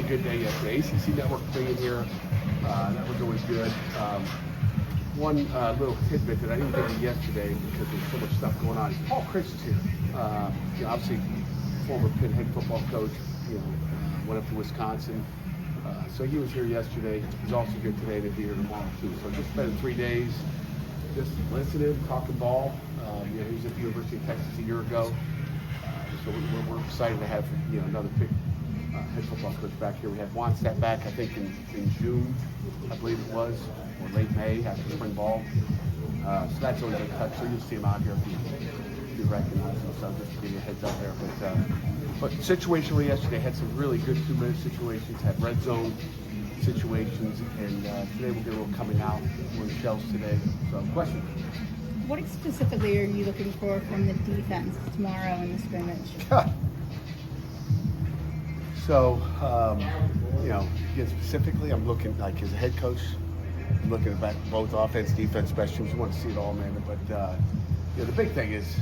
really good day yesterday. ACC Network being here, that was always good. One little tidbit that I didn't get to yesterday because there's so much stuff going on. Paul Chris is here. Obviously, former Pitt head football coach. Went up to Wisconsin. So he was here yesterday. He's also here today, and he'll be here tomorrow too. So just spending 3 days, just listening, talking ball. He was at the University of Texas a year ago. So we're excited to have another Pitt head football coach back here. We had Juan step back, I think, in June, I believe it was, or late May after spring ball. So that's always a touch. So you'll see him out here if you recognize him. So just to give you a heads up there. But situationally yesterday had some really good 2-minute situations, had red zone situations, and today we'll get a little coming out. We're in shells today. So question. What specifically are you looking for from the defense tomorrow in the scrimmage? So, again, specifically, I'm looking, like, as a head coach, I'm looking at both offense, defense, special teams. You want to see it all, man. But, the big thing is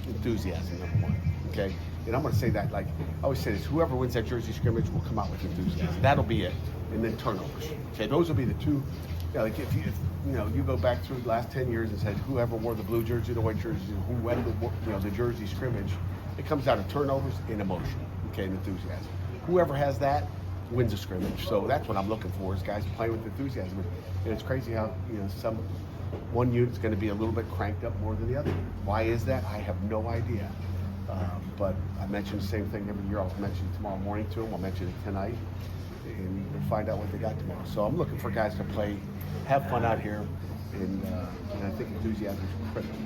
enthusiasm, number one, okay? And I'm going to say that, like, I always say this, whoever wins that jersey scrimmage will come out with enthusiasm. That'll be it. And then turnovers. Okay, those will be the two. Like if you go back through the last 10 years and said whoever wore the blue jersey, the white jersey, who won the jersey scrimmage, it comes down to turnovers and emotion, okay, and enthusiasm. Whoever has that wins a scrimmage. So that's what I'm looking for, is guys playing with enthusiasm. And it's crazy how one unit's going to be a little bit cranked up more than the other. Why is that? I have no idea. But I mention the same thing every year. I'll mention it tomorrow morning to them. I'll mention it tonight, and we'll find out what they got tomorrow. So I'm looking for guys to play, have fun out here, and I think enthusiasm is critical.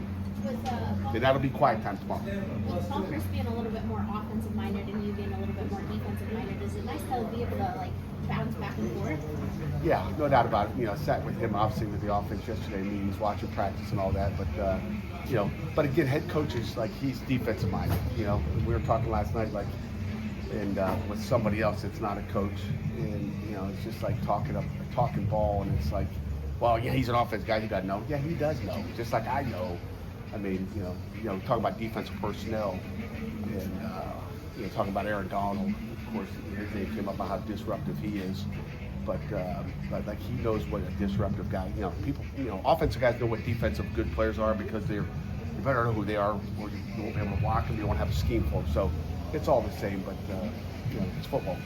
And that'll be quiet time tomorrow. With Paul Chris being a little bit more offensive minded and you being a little bit more defensive minded, is it nice to be able to bounce back and forth? Yeah, no doubt about it. I sat with him obviously with the offense yesterday, meetings, watching practice and all that. But but again, head coaches, like, he's defensive minded. We were talking last night, and with somebody else that's not a coach, and it's just like talking ball, and it's like, well, yeah, he's an offense guy. He doesn't know. Yeah, he does know, just like I know. I mean, talking about defensive personnel, and talking about Aaron Donald. Of course, his name came up about how disruptive he is. But like, he knows what a disruptive guy. People. Offensive guys know what defensive good players are because you better know who they are, or you won't be able to block them. You won't have a scheme for them. So it's all the same. But it's football.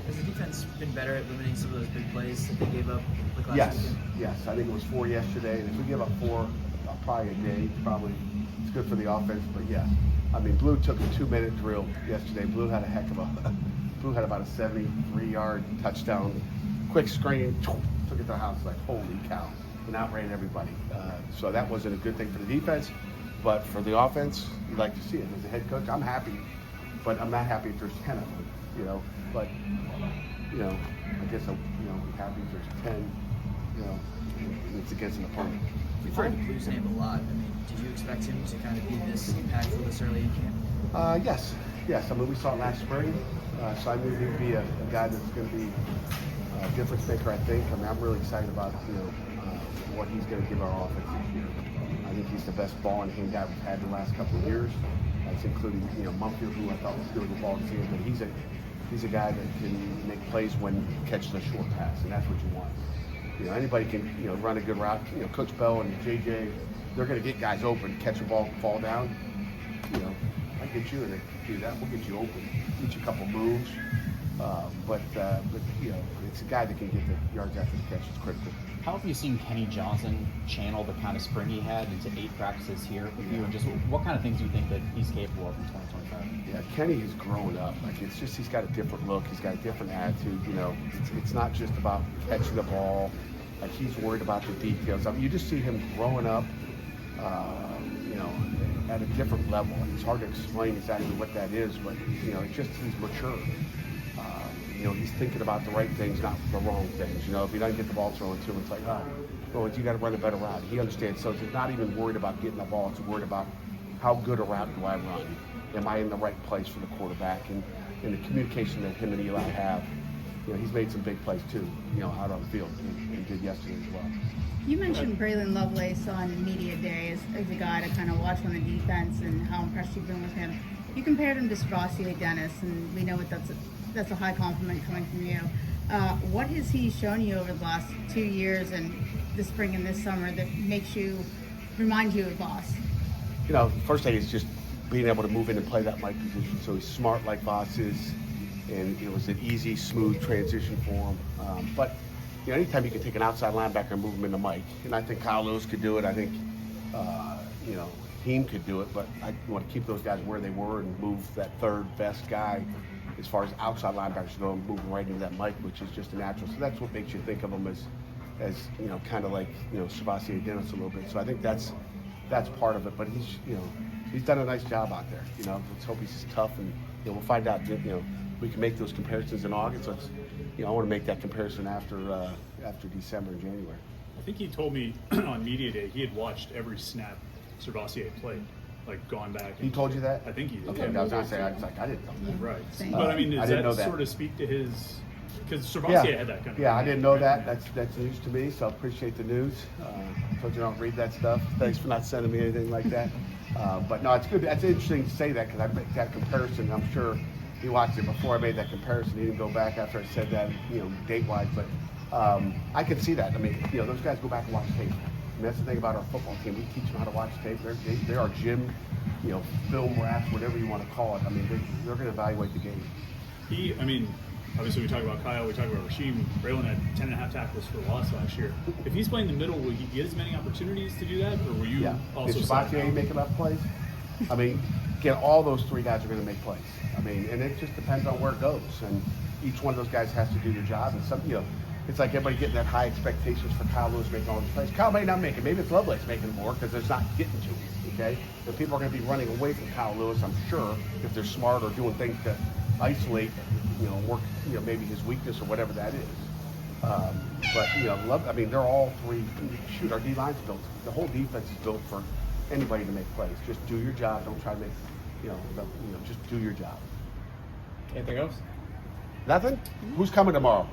Has the defense been better at limiting some of those big plays that they gave up like last weekend? Yes. I think it was 4 yesterday. And if we give up 4, probably a day, it's good for the offense. But yeah, I mean, Blue took a 2-minute drill yesterday. Blue had about a 73-yard touchdown. Quick screen, took it to the house, like, holy cow, and outran everybody. So that wasn't a good thing for the defense, but for the offense, you'd like to see it. As a head coach, I'm happy, but I'm not happy if there's 10 of them, But, I guess I'll be happy if there's 10, and it's against an opponent. We've heard Blue's name a lot. I mean, did you expect him to kind of be this impactful this early in camp? Yes. I mean, we saw it last spring, so I knew he'd be a guy that's going to be a difference maker, I think. I mean, I'm really excited about what he's going to give our offense this year. I think he's the best ball in hand guy we've had in the last couple of years. That's including Mumfield, who I thought was good with the ball this year, but he's a guy that can make plays when he catches a short pass, and that's what you want. Anybody can run a good route. Coach Bell and JJ, they're going to get guys open, catch a ball, fall down. I get you, and they do that. We'll get you open, get you a couple moves. But it's a guy that can get the yards after the catch. It's critical. How have you seen Kenny Johnson channel the kind of spring he had into 8 practices here with you, and just what kind of things do you think that he's capable of in 2025? Yeah, Kenny has grown up. Like, it's just, he's got a different look. He's got a different attitude. It's not just about catching the ball. Like, he's worried about the details. I mean, you just see him growing up, at a different level. It's hard to explain exactly what that is, but it's just, he's mature. He's thinking about the right things, not the wrong things. If he doesn't get the ball thrown to him, it's like, you got to run a better route. He understands. So it's not even worried about getting the ball. It's worried about how good a route do I run? Am I in the right place for the quarterback? And the communication that him and Eli have. He's made some big plays too, out on the field, and he did yesterday as well. You mentioned Braylon Lovelace on media day as a guy to kind of watch on the defense and how impressed you've been with him. You compared him to Sebastian Dennis, and we know what that's that's a high compliment coming from you. What has he shown you over the last 2 years and the spring and this summer that reminds you of Voss? You know, first thing is just being able to move in and play that Mike position. So he's smart like Voss is, and it was an easy, smooth transition for him. But you know, anytime you can take an outside linebacker and move him into Mike, and I think Kylo Lovelace could do it. I think you know, Heem could do it, but I want to keep those guys where they were and move that third best guy as far as outside linebackers go, and move them right into that Mike, which is just a natural. So that's what makes you think of them as you know, kind of like, you know, Sebastian Dennis a little bit. So I think that's part of it. But he's, you know, he's done a nice job out there. You know, let's hope he's tough, and you know, we'll find out. You know, we can make those comparisons in August. Let's, you know, I want to make that comparison after December and January. I think he told me on media day he had watched every snap Sebastian played, like gone back. He told you that? I think he did. Okay, Yeah. I was gonna say, I was like, I didn't know that. Right. Same. But I mean, I does didn't know that that. sort of speak to his? Because Sebastian had that kind of. Yeah, I thing, didn't know right? that. That's news to me, so I appreciate the news. Told you I don't read that stuff. Thanks for not sending me anything like that. But no, it's good. That's interesting to say that, because I make that comparison. I'm sure he watched it before I made that comparison. He didn't go back after I said that, you know, date-wise. But I can see that. I mean, you know, those guys go back and watch tape. And that's the thing about our football team. We teach them how to watch tape. They are gym, you know, film rats, whatever you want to call it. I mean, they're going to evaluate the game. I mean, obviously we talk about Kyle, we talk about Rasheem. Braylon had 10.5 tackles for loss last year. If he's playing the middle, will he get as many opportunities to do that, or will you Yeah. also? Is Sebastian making enough plays? I mean, again, all those three guys are going to make plays. I mean, and it just depends on where it goes. And each one of those guys has to do their job. And some, you know, it's like everybody getting that high expectations for Kyle Lovelace making all these plays. Kyle may not make it. Maybe it's Lovelace making more because it's not getting to him. Okay, but people are going to be running away from Kyle Lovelace, I'm sure, if they're smart or doing things to isolate, you know, work, you know, maybe his weakness or whatever that is. But you know, I mean, they're all three. Shoot, our D line's built. The whole defense is built for anybody to make plays. Just do your job. Don't try to make, just do your job. Anything else? Nothing? Who's coming tomorrow?